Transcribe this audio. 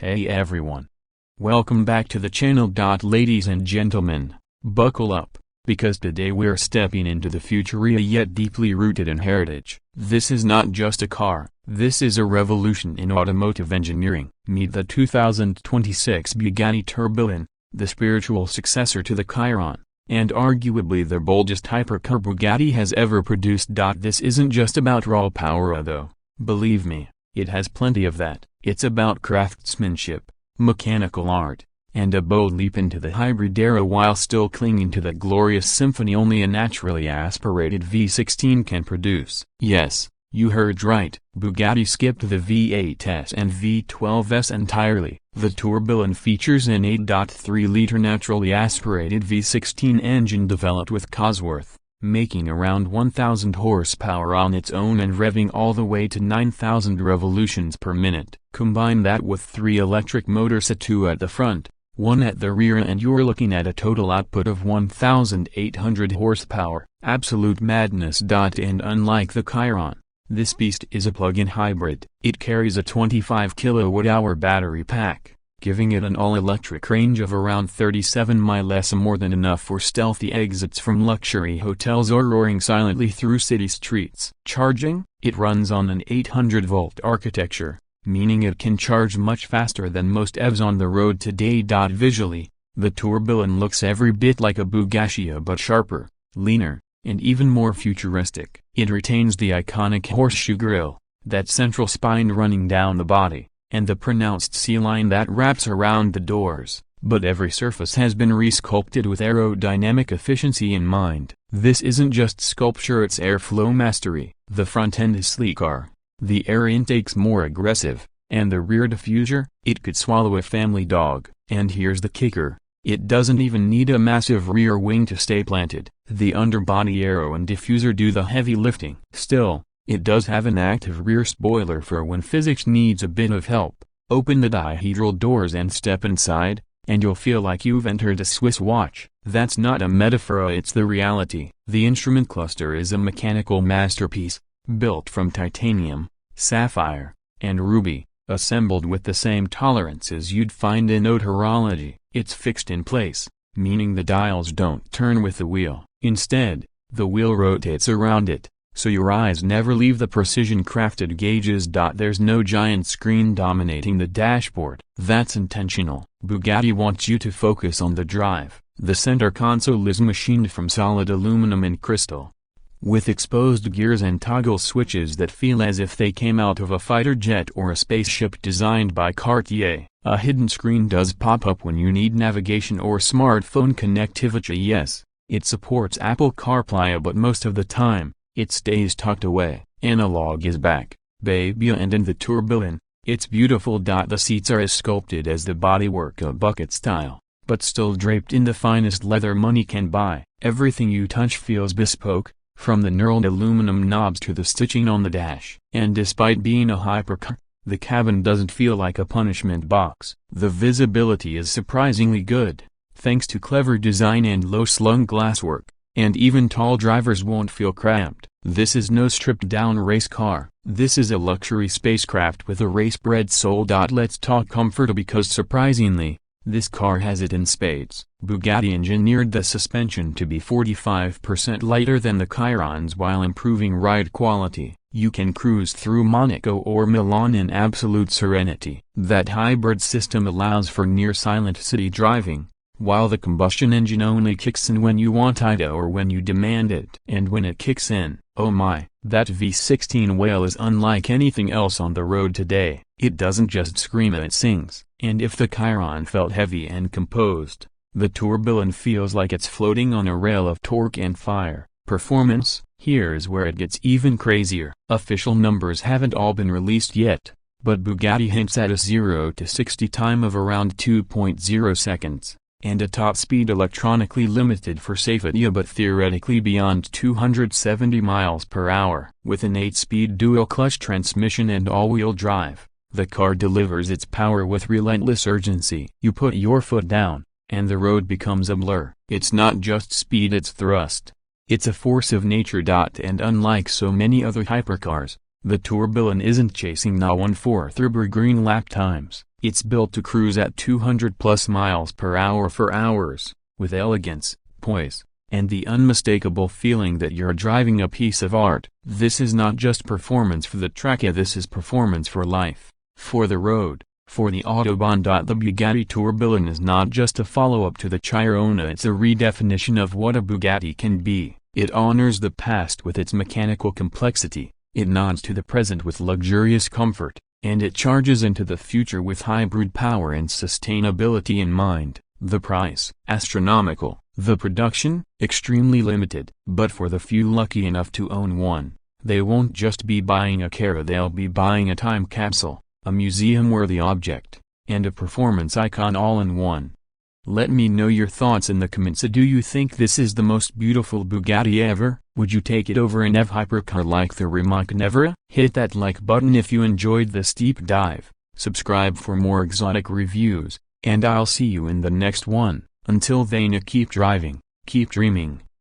Hey everyone. Welcome back to the channel. Ladies and gentlemen, buckle up, because today we're stepping into the future yet deeply rooted in heritage. This is not just a car, this is a revolution in automotive engineering. Meet the 2026 Bugatti Tourbillon, the spiritual successor to the Chiron, and arguably the boldest hypercar Bugatti has ever produced. This isn't just about raw power though, believe me, it has plenty of that. It's about craftsmanship, mechanical art, and a bold leap into the hybrid era while still clinging to the glorious symphony only a naturally aspirated V16 can produce. Yes, you heard right, Bugatti skipped the V8s and V12s entirely. The Tourbillon features an 8.3-liter naturally aspirated V16 engine developed with Cosworth, making around 1,000 horsepower on its own and revving all the way to 9,000 revolutions per minute. Combine that with 3 electric motors, 2 at the front, 1 at the rear, and you're looking at a total output of 1,800 horsepower. Absolute madness. And unlike the Chiron, this beast is a plug-in hybrid. It carries a 25 kWh battery pack, giving it an all-electric range of around 37 miles, more than enough for stealthy exits from luxury hotels or roaring silently through city streets. Charging? It runs on an 800-volt architecture, meaning it can charge much faster than most EVs on the road today. Visually, the Tourbillon looks every bit like a Bugatti but sharper, leaner, and even more futuristic. It retains the iconic horseshoe grille, that central spine running down the body, and the pronounced C-line that wraps around the doors, but every surface has been resculpted with aerodynamic efficiency in mind. This isn't just sculpture, it's airflow mastery. The front end is sleeker, the air intake's more aggressive, and the rear diffuser, it could swallow a family dog. And here's the kicker, it doesn't even need a massive rear wing to stay planted. The underbody aero and diffuser do the heavy lifting. Still, it does have an active rear spoiler for when physics needs a bit of help. Open the dihedral doors and step inside, and you'll feel like you've entered a Swiss watch. That's not a metaphor, it's the reality. The instrument cluster is a mechanical masterpiece, built from titanium, sapphire, and ruby, assembled with the same tolerances you'd find in haute horlogerie. It's fixed in place, meaning the dials don't turn with the wheel. Instead, the wheel rotates around it, so your eyes never leave the precision-crafted gauges. There's no giant screen dominating the dashboard. That's intentional. Bugatti wants you to focus on the drive. The center console is machined from solid aluminum and crystal, with exposed gears and toggle switches that feel as if they came out of a fighter jet or a spaceship designed by Cartier. A hidden screen does pop up when you need navigation or smartphone connectivity. Yes, it supports Apple CarPlay, but most of the time, it stays tucked away. Analog is back, baby, and in the Tourbillon, it's beautiful. The seats are as sculpted as the bodywork of bucket style, but still draped in the finest leather money can buy. Everything you touch feels bespoke, from the knurled aluminum knobs to the stitching on the dash. And despite being a hypercar, the cabin doesn't feel like a punishment box. The visibility is surprisingly good, thanks to clever design and low-slung glasswork, and even tall drivers won't feel cramped. This is no stripped-down race car. This is a luxury spacecraft with a race-bred soul. Let's talk comfort, because surprisingly, this car has it in spades. Bugatti engineered the suspension to be 45% lighter than the Chiron's while improving ride quality. You can cruise through Monaco or Milan in absolute serenity. That hybrid system allows for near-silent city driving, while the combustion engine only kicks in when you want it or when you demand it. And when it kicks in, oh my, that V16 wail is unlike anything else on the road today. It doesn't just scream, it sings. And if the Chiron felt heavy and composed, the Tourbillon feels like it's floating on a rail of torque and fire. Performance? Here's where it gets even crazier. Official numbers haven't all been released yet, but Bugatti hints at a 0 to 60 time of around 2.0 seconds, and a top speed electronically limited for safety but theoretically beyond 270 miles per hour. With an 8-speed dual-clutch transmission and all-wheel drive, the car delivers its power with relentless urgency. You put your foot down, and the road becomes a blur. It's not just speed, it's thrust. It's a force of nature. And unlike so many other hypercars, the Tourbillon isn't chasing the 1/4 Nürburgring lap times. It's built to cruise at 200 plus miles per hour for hours, with elegance, poise, and the unmistakable feeling that you're driving a piece of art. This is not just performance for the track, this is performance for life, for the road, for the autobahn. The Bugatti Tourbillon is not just a follow-up to the Chiron, it's a redefinition of what a Bugatti can be. It honors the past with its mechanical complexity, it nods to the present with luxurious comfort, and it charges into the future with hybrid power and sustainability in mind. The price, astronomical. The production, extremely limited. But for the few lucky enough to own one, they won't just be buying a car, they'll be buying a time capsule, a museum-worthy object, and a performance icon all in one. Let me know your thoughts in the comments. Do you think this is the most beautiful Bugatti ever? Would you take it over an EV hypercar like the Rimac Nevera? Hit that like button if you enjoyed this deep dive, subscribe for more exotic reviews, and I'll see you in the next one. Until then, keep driving, keep dreaming.